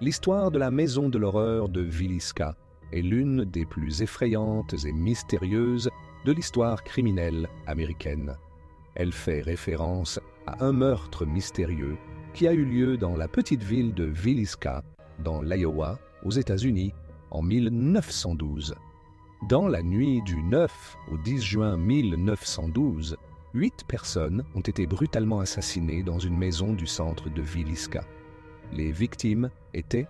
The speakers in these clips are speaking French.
L'histoire de la maison de l'horreur de Villisca est l'une des plus effrayantes et mystérieuses de l'histoire criminelle américaine. Elle fait référence à un meurtre mystérieux qui a eu lieu dans la petite ville de Villisca, dans l'Iowa, aux États-Unis, en 1912. Dans la nuit du 9 au 10 juin 1912, 8 personnes ont été brutalement assassinées dans une maison du centre de Villisca. Les victimes étaient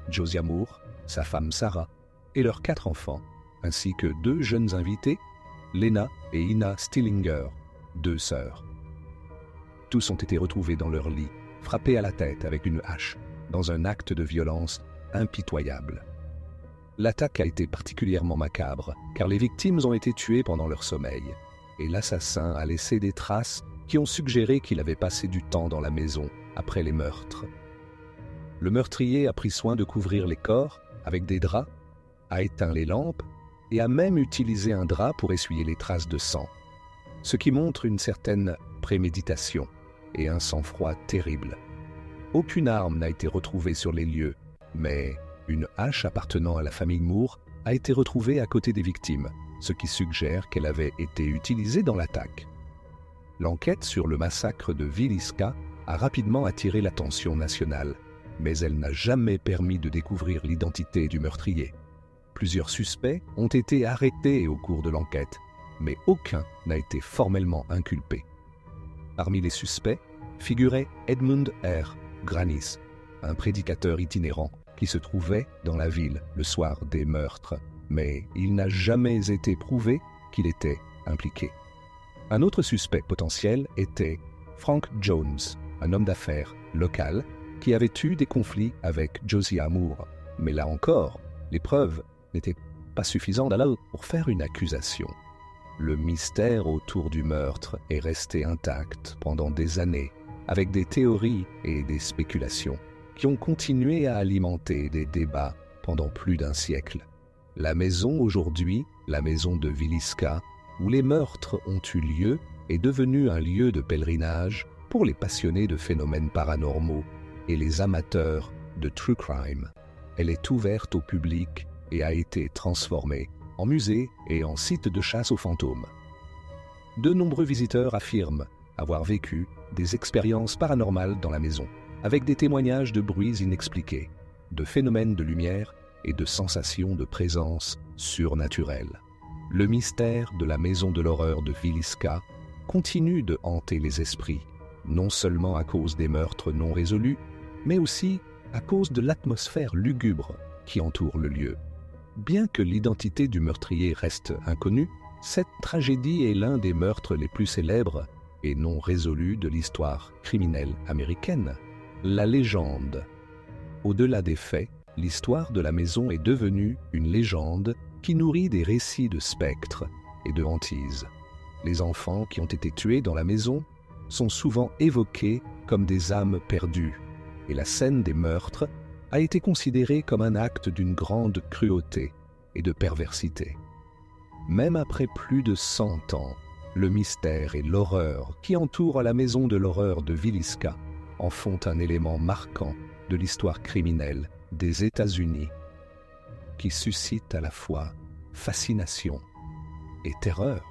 Josiah Moore, sa femme Sarah et leurs 4 enfants, ainsi que 2 jeunes invités, Lena et Ina Stillinger, 2 sœurs. Tous ont été retrouvés dans leur lit, frappés à la tête avec une hache, dans un acte de violence impitoyable. L'attaque a été particulièrement macabre, car les victimes ont été tuées pendant leur sommeil, et l'assassin a laissé des traces qui ont suggéré qu'il avait passé du temps dans la maison après les meurtres. Le meurtrier a pris soin de couvrir les corps avec des draps, a éteint les lampes et a même utilisé un drap pour essuyer les traces de sang, ce qui montre une certaine préméditation et un sang-froid terrible. Aucune arme n'a été retrouvée sur les lieux, mais une hache appartenant à la famille Moore a été retrouvée à côté des victimes, ce qui suggère qu'elle avait été utilisée dans l'attaque. L'enquête sur le massacre de Villisca a rapidement attiré l'attention nationale, mais elle n'a jamais permis de découvrir l'identité du meurtrier. Plusieurs suspects ont été arrêtés au cours de l'enquête, mais aucun n'a été formellement inculpé. Parmi les suspects figurait Edmund R. Granis, un prédicateur itinérant qui se trouvait dans la ville le soir des meurtres, mais il n'a jamais été prouvé qu'il était impliqué. Un autre suspect potentiel était Frank Jones, un homme d'affaires local qui avait eu des conflits avec Josiah Moore. Mais là encore, les preuves n'étaient pas suffisantes pour faire une accusation. Le mystère autour du meurtre est resté intact pendant des années, avec des théories et des spéculations qui ont continué à alimenter des débats pendant plus d'un siècle. La maison aujourd'hui, la maison de Villisca, où les meurtres ont eu lieu, est devenue un lieu de pèlerinage pour les passionnés de phénomènes paranormaux et les amateurs de true crime. Elle est ouverte au public et a été transformée en musée et en site de chasse aux fantômes. De nombreux visiteurs affirment avoir vécu des expériences paranormales dans la maison, avec des témoignages de bruits inexpliqués, de phénomènes de lumière et de sensations de présence surnaturelle. Le mystère de la maison de l'horreur de Villisca continue de hanter les esprits, non seulement à cause des meurtres non résolus, mais aussi à cause de l'atmosphère lugubre qui entoure le lieu. Bien que l'identité du meurtrier reste inconnue, cette tragédie est l'un des meurtres les plus célèbres et non résolus de l'histoire criminelle américaine. La légende. Au-delà des faits, l'histoire de la maison est devenue une légende qui nourrit des récits de spectres et de hantises. Les enfants qui ont été tués dans la maison sont souvent évoqués comme des âmes perdues, et la scène des meurtres a été considérée comme un acte d'une grande cruauté et de perversité. Même après plus de 100 ans, le mystère et l'horreur qui entourent la maison de l'horreur de Villisca en font un élément marquant de l'histoire criminelle des États-Unis, qui suscite à la fois fascination et terreur.